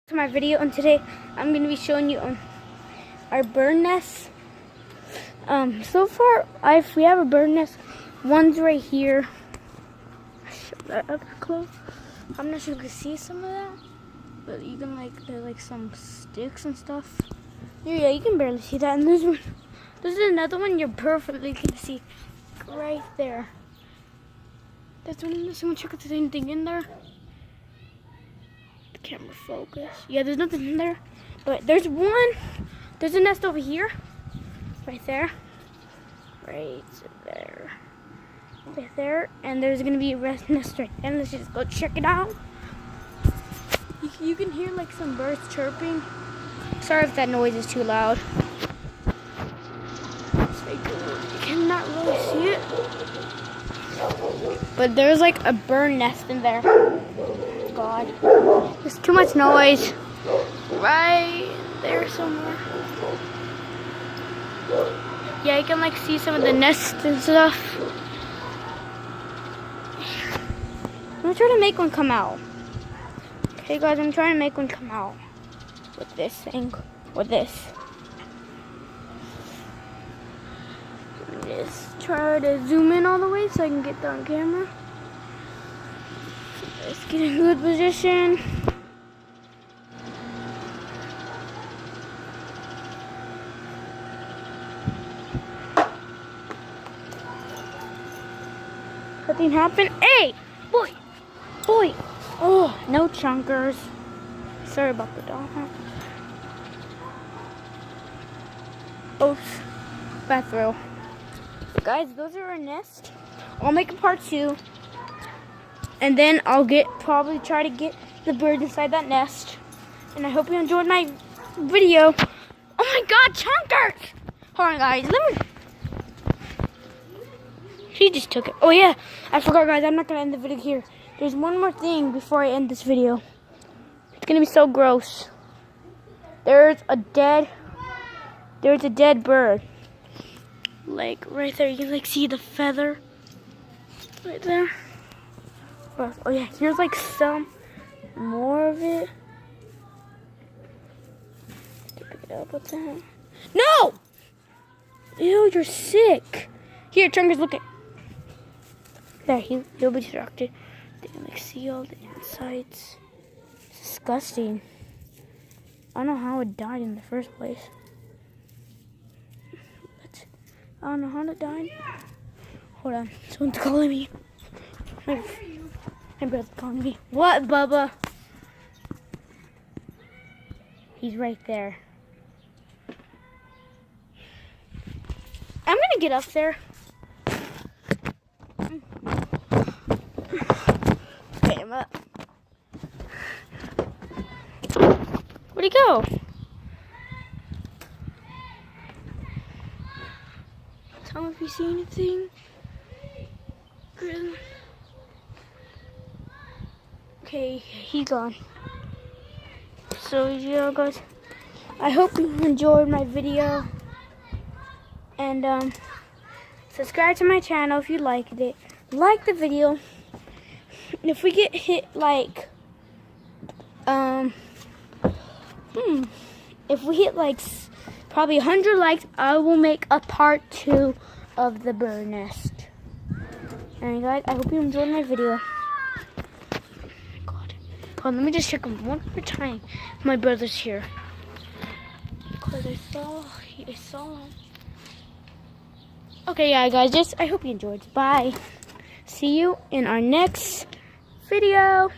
To my video, and today I'm going to be showing you our bird nests. So far we have a bird nest. One's right here. Show that up close. I'm not sure if you can see some of that, but you can there's like some sticks and stuff. Yeah, you can barely see that. And there's another one you're perfectly can see right there. There's one in there. Someone check if there's anything in there. Camera focus. Yeah, there's nothing in there, but there's one. There's a nest over here, right there, right there, and there's gonna be a nest right there. Let's just go check it out. You can hear like some birds chirping. Sorry if that noise is too loud. You cannot really see it, but there's like a bird nest in there. God, there's too much noise right there somewhere. Yeah, you can like see some of the nests and stuff. I'm gonna try to make one come out. Okay guys, I'm trying to make one come out with this thing, with this. Just try to zoom in all the way so I can get that on camera. Let's get in a good position. Nothing happened. Hey, boy. Oh, no chunkers. Sorry about the dog. Oops, bad throw. Guys, those are our nests. I'll make a part 2. And then I'll probably try to get the bird inside that nest. And I hope you enjoyed my video. Oh my God, chunkers! Hold on, guys. He just took it. Oh yeah, I forgot, guys. I'm not gonna end the video here. There's one more thing before I end this video. It's gonna be so gross. There's a dead bird. Like right there, you can like see the feather right there. Oh yeah, here's like some more of it. Pick it up. What's that? No! Ew, you're sick. Here, Chunkers, look at. There, he'll be distracted. They can like see all the insides. It's disgusting. I don't know how it died in the first place. I don't know how it died. Hold on, someone's calling me. My brother's calling me. What, Bubba? He's right there. I'm gonna get up there. Okay, I'm up. Where'd he go? Tell me if you see anything. Okay, he's gone. So yeah, guys, I hope you enjoyed my video, and subscribe to my channel if you liked it. Like the video. If we get hit like if we hit like probably 100 likes, I will make a part 2 of the bird nest. And guys, I hope you enjoyed my video. Hold on, let me just check him one more time. My brother's here. Because I saw him. Okay, yeah, guys, I hope you enjoyed. Bye. See you in our next video.